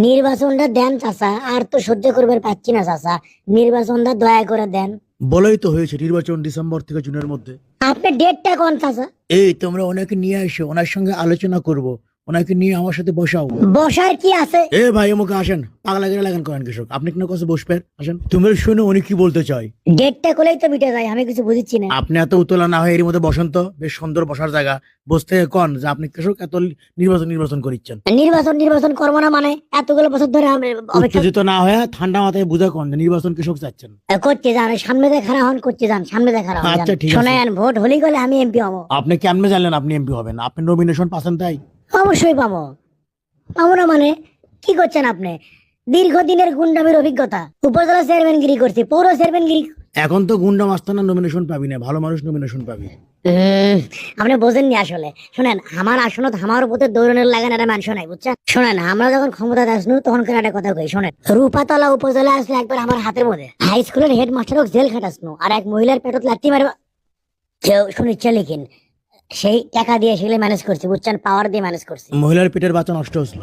নির্বাচনটা দেন চাচা, আর তো সহ্য করবার পাচ্ছি না চাচা, নির্বাচনটা দয়া করে দেন। বলেই তো হয়েছে নির্বাচন ডিসেম্বর থেকে জুনের মধ্যে। আপনি ডেটটা কোন চাচা? এই তোমরা ওনাকে নিয়ে আসো, ওনার সঙ্গে আলোচনা করব, ওনাকে নিয়ে আমার সাথে বসাও। বসার কি আছে? এ ভাই আমাকে আসেন, পাগলা গেলে লাগেন করেন কৃষক, আপনি কিনা কাছে বসবেন, আসেন তুমি শুনে উনি কি বলতে চাই। ডেটটা কোলেই তো মিটে যায়, আমি কিছু বুঝিচ্ছি না। আপনি এত উতলা না হয়ে এর মধ্যে বসেন তো, বেশ সুন্দর বসার জায়গা, বসতে কন যে আপনি কৃষক এত নির্বাচন নির্বাচন করিচ্ছেন। নির্বাচন নির্বাচন করবো না মানে এতগুলো বছর ধরে আমি অপেক্ষা উত্তেজিত না হয়ে ঠান্ডা মাথায় বুঝা কন যে নির্বাচন কৃষক চাচ্ছেন। করতে যান, সামনে দেখা হন করতে যান, সামনে দেখা হন। আচ্ছা, ঠিক আছে। শোনেন, ভোট হলেই গেলে আমি এমপি হবো। আপনি কেমনে জানলেন আপনি এমপি হবেন? আপনি নমিনেশন পাচ্ছেন তাই? অবশ্যই পাবো। পাবো না মানে কি করছেন আপনি? দীর্ঘদিনের গুন্ডামির অভিজ্ঞতা, উপজেলা চেয়ারম্যানগিরি করছি, পৌর চেয়ারম্যানগিরি। এখন তো গুন্ডা মাস্তানা নমিনেশন পাবি না, ভালো মানুষ নমিনেশন পাবি। আপনি বোঝেননি আসলে। শোনেন, আমার আসনত আমার উপরে দৌড়নের লাগান একটা মানুষ নাই, বুঝছেন? শোনেন, আমরা যখন ক্ষমতা আসনু তখন করে একটা কথা কই, শোনেন। রূপাতলা উপজেলা আসলে একবার আমার হাতের মধ্যে হাই স্কুলের হেডমাস্টারও জেল খাটাসনু, আর এক মহিলার পেটত লাত্তি মারবা কেউ শুনিচ্ছে লিখিন, সেই টাকা দিয়ে সেগুলো ম্যানেজ করছি, বুঝছেন? পাওয়ার দিয়ে ম্যানেজ করছি। মহিলার পেটের বাচ্চা নষ্ট হয়েছিল।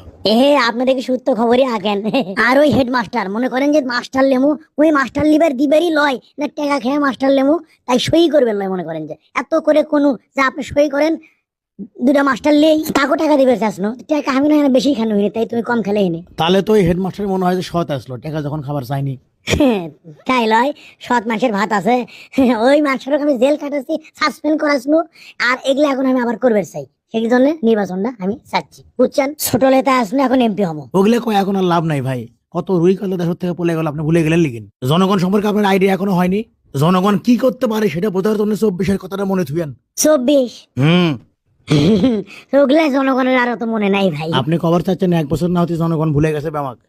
আপনাদের কি সত্য খবরই আগেন। আর ওই হেডমাস্টার মনে করেন যে মাস্টার লেমু, ওই মাস্টার লিবার দিবেরই লয় না টাকা খেয়ে মাস্টার লেমু, তাই সই করবেন লয়। মনে করেন যে এত করে কোনো যে আপনি সই করেন, দুটা মাস্টার লেই তাকে টাকা দিবে চাসনো, টাকা আমি না বেশি খানো হইনি, তাই তুমি কম খেলে হিনি। তাহলে তো ওই হেডমাস্টার মনে হয় যে সৎ আসলো, টাকা যখন খাবার চাইনি। তাই লয়, সৎ মানুষের ভাত আছে। ওই মানুষের আমি জেল কাটাচ্ছি, সাসপেন্ড করাসনু, আর এগুলো এখন আমি আবার করবে চাই। সেই জন্য নির্বাচনটা আমি চাচ্ছি, বুঝছেন? ছোট লেতা আসলে এখন এমপি হবো। ওগুলো কয় এখন আর লাভ নাই ভাই, কত রুই কালো দেশ থেকে পলে গেল, আপনি ভুলে গেলেন লিখেন। জনগণ সম্পর্কে আপনার আইডিয়া এখনো হয়নি, জনগণ কি করতে পারে সেটা বোঝার জন্য 24-এর কথাটা মনে থুয়েন। 24? হুম, ওগুলা জনগণের আরো তো মনে নাই ভাই। আপনি খবর চাচ্ছেন 1 বছর না হতে জনগণ ভুলে গেছে আমাকে।